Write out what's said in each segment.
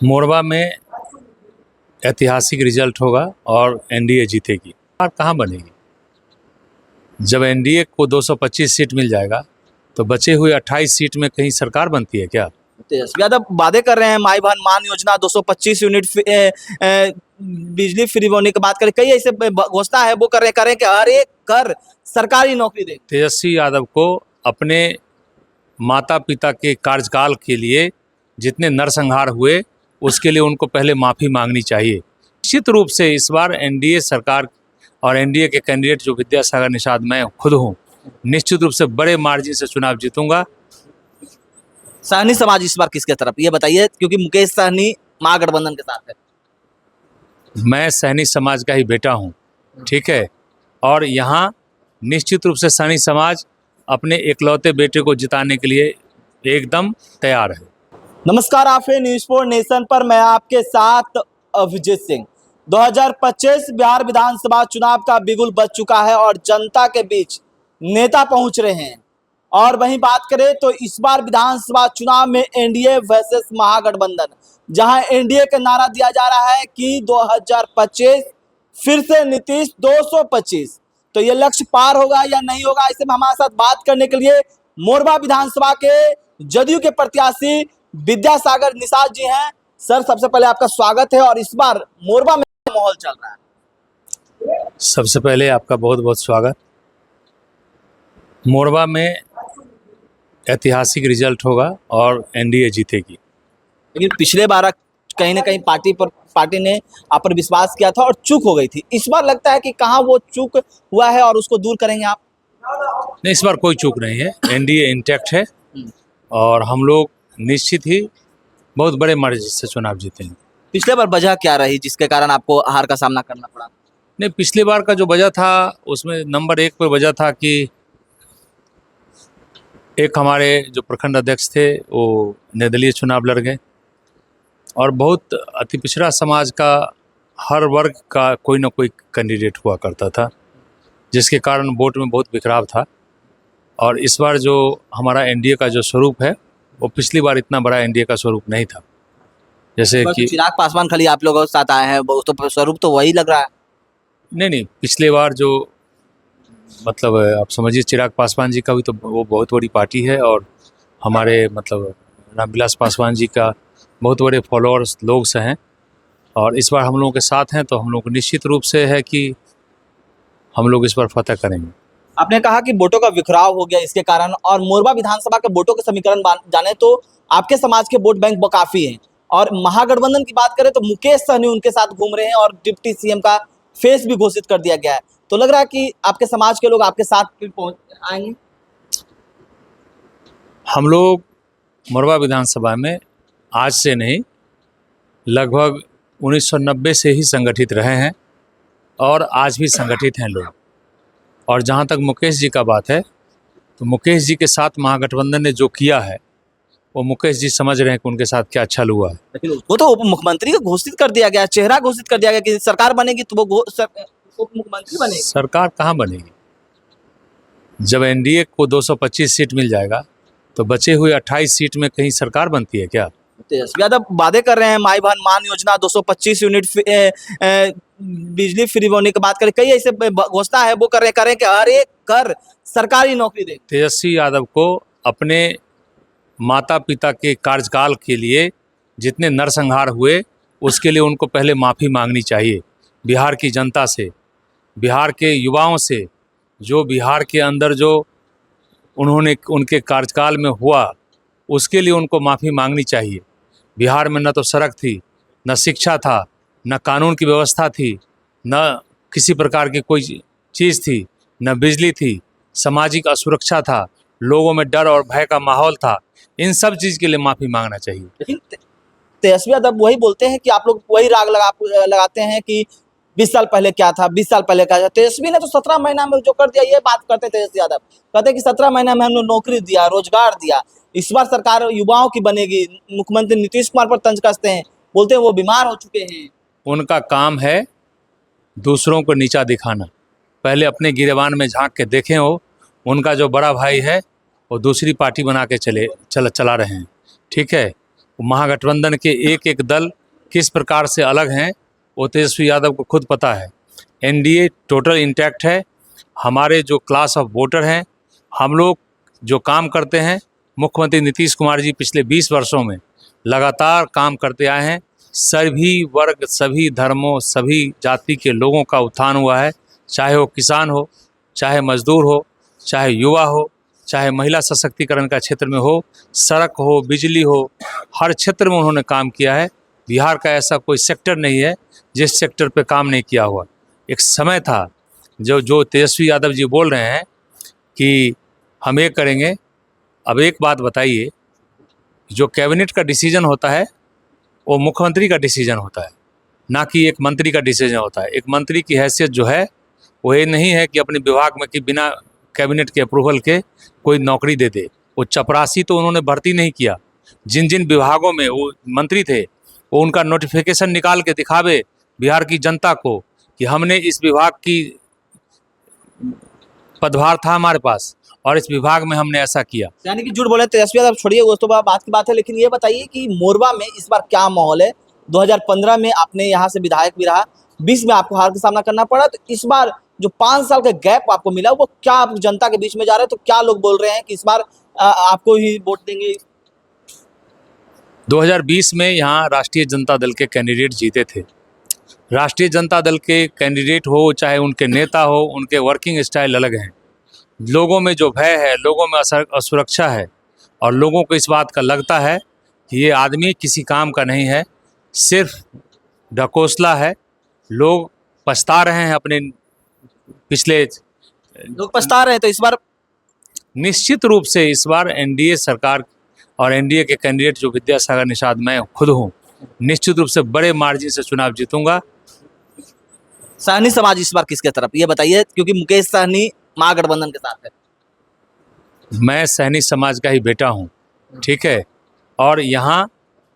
मोरवा में ऐतिहासिक रिजल्ट होगा और एनडीए जीतेगी। सरकार कहाँ बनेगी? जब एनडीए को 225 सीट मिल जाएगा तो बचे हुए 28 सीट में कहीं सरकार बनती है क्या? तेजस्वी यादव वादे कर रहे हैं, माई बहन मान योजना, 225 यूनिट बिजली फ्री होने की बात करें, कई ऐसे घोषणा है वो करें कि हर एक घर सरकारी नौकरी दे। तेजस्वी यादव को अपने माता पिता के कार्यकाल के लिए जितने नरसंहार हुए उसके लिए उनको पहले माफ़ी मांगनी चाहिए। निश्चित रूप से इस बार एनडीए सरकार और एनडीए के कैंडिडेट जो विद्यासागर निषाद, मैं खुद हूँ, निश्चित रूप से बड़े मार्जिन से चुनाव जीतूंगा। सहनी समाज इस बार किसके तरफ, ये बताइए, क्योंकि मुकेश सहनी महागठबंधन के साथ है। मैं सहनी समाज का ही बेटा हूँ, ठीक है, और यहाँ निश्चित रूप से सहनी समाज अपने इकलौते बेटे को जिताने के लिए एकदम तैयार है। नमस्कार, आप हैं न्यूज़ 4 नेशन पर, मैं आपके साथ अभिजीत सिंह। 2025 बिहार विधानसभा चुनाव का बिगुल बज चुका है और जनता के बीच नेता पहुंच रहे हैं। और वहीं बात करें तो इस बार विधानसभा चुनाव में एनडीए वर्सेस महागठबंधन, जहां एनडीए का नारा दिया जा रहा है कि 2025 फिर से नीतीश 225, तो ये लक्ष्य पार होगा या नहीं होगा, ऐसे में हमारे साथ बात करने के लिए मोरवा विधानसभा के जदयू के प्रत्याशी विद्यासागर निषाद जी हैं। सर, सबसे पहले आपका स्वागत है। और इस बार मोरवा में माहौल चल रहा है। सबसे पहले आपका बहुत बहुत स्वागत। मोरवा में ऐतिहासिक रिजल्ट होगा और एनडीए जीतेगी। लेकिन पिछले बार कहीं ना कहीं पार्टी ने आप पर विश्वास किया था और चूक हो गई थी। इस बार लगता है कि कहाँ वो चूक हुआ है और उसको दूर करेंगे आप? नहीं, इस बार कोई चूक नहीं है, एनडीए इंटैक्ट है और हम लोग निश्चित ही बहुत बड़े मार्जिन से चुनाव जीतेंगे। पिछले बार वजह क्या रही जिसके कारण आपको हार का सामना करना पड़ा? नहीं, पिछली बार का जो वजह था उसमें नंबर 1 पर वजह था कि एक हमारे जो प्रखंड अध्यक्ष थे वो निर्दलीय चुनाव लड़ गए और बहुत अति पिछड़ा समाज का हर वर्ग का कोई ना कोई कैंडिडेट हुआ करता था, जिसके कारण वोट में बहुत बिखराव था। और इस बार जो हमारा एनडीए का जो स्वरूप है वो पिछली बार इतना बड़ा एनडीए का स्वरूप नहीं था। जैसे कि चिराग पासवान खाली आप लोगों के साथ आए हैं, वो तो स्वरूप तो वही लग रहा है। नहीं, पिछले बार जो मतलब आप समझिए, चिराग पासवान जी का भी तो वो बहुत बड़ी पार्टी है और हमारे मतलब रामविलास पासवान जी का बहुत बड़े फॉलोअर्स लोग से हैं और इस बार हम लोगों के साथ हैं, तो हम लोग को निश्चित रूप से है कि हम लोग इस बार फतह करेंगे। आपने कहा कि वोटों का बिखराव हो गया इसके कारण, और मोरवा विधानसभा के वोटों के समीकरण जाने तो आपके समाज के वोट बैंक काफी हैं। और महागठबंधन की बात करें तो मुकेश सहनी उनके साथ घूम रहे हैं और डिप्टी सीएम का फेस भी घोषित कर दिया गया है। तो लग रहा है कि आपके समाज के लोग आपके साथ पहुंच आएंगे। हम लोग मोरवा विधानसभा में आज से नहीं, लगभग 1990 से ही संगठित रहे हैं और आज भी संगठित हैं लोग। और जहाँ तक मुकेश जी का बात है तो मुकेश जी के साथ महागठबंधन ने जो किया है वो मुकेश जी समझ रहे हैं कि उनके साथ क्या अच्छा हुआ है। लेकिन वो तो उप मुख्यमंत्री को घोषित कर दिया गया, चेहरा घोषित कर दिया गया कि सरकार बनेगी तो वो उप मुख्यमंत्री बनेगी। सरकार कहाँ बनेगी? जब एनडीए को 225 सीट मिल जाएगा तो बचे हुए 28 सीट में कहीं सरकार बनती है क्या? तेजस्वी यादव वादे कर रहे हैं, माई बहन मान योजना, 225 यूनिट बिजली फ्री होने की बात करें, कई ऐसे घोषणा है वो करें कि हर एक घर सरकारी नौकरी दे। तेजस्वी यादव को अपने माता पिता के कार्यकाल के लिए जितने नरसंहार हुए उसके लिए उनको पहले माफ़ी मांगनी चाहिए बिहार की जनता से, बिहार के युवाओं से। जो बिहार के अंदर जो उन्होंने उनके कार्यकाल में हुआ उसके लिए उनको माफ़ी मांगनी चाहिए। बिहार में न तो सड़क थी, न शिक्षा था, न कानून की व्यवस्था थी, न किसी प्रकार की कोई चीज़ थी, न बिजली थी, सामाजिक असुरक्षा था, लोगों में डर और भय का माहौल था। इन सब चीज़ के लिए माफ़ी मांगना चाहिए। लेकिन तेजस्वी यादव वही बोलते हैं कि आप लोग वही राग लगाते हैं कि 20 साल पहले क्या था, 20 साल पहले क्या था। तेजस्वी ने तो 17 महीना में जो कर दिया, ये बात करते हैं तेजस्वी यादव। कहते हैं कि 17 महीना में हमने नौकरी दिया, रोजगार दिया। इस बार सरकार युवाओं की बनेगी। मुख्यमंत्री नीतीश कुमार पर तंज कसते हैं, बोलते हैं वो बीमार हो चुके हैं। उनका काम है दूसरों को नीचा दिखाना। पहले अपने गिरेबान में झांक के देखें। हो उनका जो बड़ा भाई है वो दूसरी पार्टी बना के चला रहे हैं, ठीक है। महागठबंधन के एक एक दल किस प्रकार से अलग हैं वो तेजस्वी यादव को खुद पता है। एनडीए टोटल इंटैक्ट है। हमारे जो क्लास ऑफ वोटर हैं, हम लोग जो काम करते हैं, मुख्यमंत्री नीतीश कुमार जी पिछले 20 वर्षों में लगातार काम करते आए हैं। सभी वर्ग, सभी धर्मों, सभी जाति के लोगों का उत्थान हुआ है, चाहे वो किसान हो, चाहे मजदूर हो, चाहे युवा हो, चाहे महिला सशक्तिकरण का क्षेत्र में हो, सड़क हो, बिजली हो, हर क्षेत्र में उन्होंने काम किया है। बिहार का ऐसा कोई सेक्टर नहीं है जिस सेक्टर पे काम नहीं किया हुआ। एक समय था जो तेजस्वी यादव जी बोल रहे हैं कि हम ये करेंगे। अब एक बात बताइए, जो कैबिनेट का डिसीजन होता है वो मुख्यमंत्री का डिसीजन होता है, ना कि एक मंत्री का डिसीजन होता है। एक मंत्री की हैसियत जो है वो ये नहीं है कि अपने विभाग में कि बिना कैबिनेट के अप्रूवल के कोई नौकरी दे दे। वो चपरासी तो उन्होंने भर्ती नहीं किया। जिन जिन विभागों में वो मंत्री थे वो उनका नोटिफिकेशन निकाल के दिखावे बिहार की जनता को कि हमने इस विभाग की पदभार था हमारे पास और इस विभाग में हमने ऐसा किया। यानी कि झूठ बोले तेजस्वी यादव, छोड़िए वो तो बात की बात है, लेकिन ये बताइए कि मोरबा में इस बार क्या माहौल है। 2015 में आपने यहाँ से विधायक भी रहा, 20 में आपको हार का सामना करना पड़ा, तो इस बार जो 5 साल का गैप आपको मिला वो क्या आप जनता के बीच में जा रहे हैं, तो क्या लोग बोल रहे हैं कि इस बार आपको ही वोट देंगे? 2020 में यहाँ राष्ट्रीय जनता दल के कैंडिडेट जीते थे। राष्ट्रीय जनता दल के कैंडिडेट हो, चाहे उनके नेता हो, उनके वर्किंग स्टाइल अलग हैं। लोगों में जो भय है, लोगों में असुरक्षा है और लोगों को इस बात का लगता है कि ये आदमी किसी काम का नहीं है, सिर्फ ढकोसला है। लोग पछता रहे हैं अपने पिछले। लोग पछता रहे हैं, तो इस बार निश्चित रूप से इस बार एनडीए सरकार और एनडीए के कैंडिडेट जो विद्यासागर निषाद, मैं खुद हूँ, निश्चित रूप से बड़े मार्जिन से चुनाव जीतूंगा। सहनी समाज इस बार किसके तरफ, ये बताइए, क्योंकि मुकेश सहनी महागठबंधन के साथ है। मैं सहनी समाज का ही बेटा हूँ, ठीक है, और यहाँ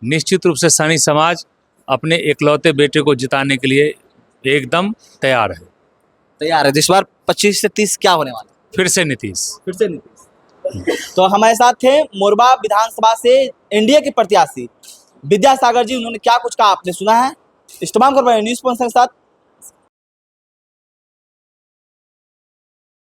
निश्चित रूप से सहनी समाज अपने इकलौते बेटे को जिताने के लिए एकदम तैयार है। तैयार है। तो इस बार 25 से 30 क्या होने वाला? फिर से नीतीश। तो हमारे साथ थे मोरबा विधानसभा से एनडीए के प्रत्याशी विद्यासागर जी। उन्होंने क्या कुछ कहा आपने सुना है। इस तमाम खबर न्यूज़ स्पॉन्सर के साथ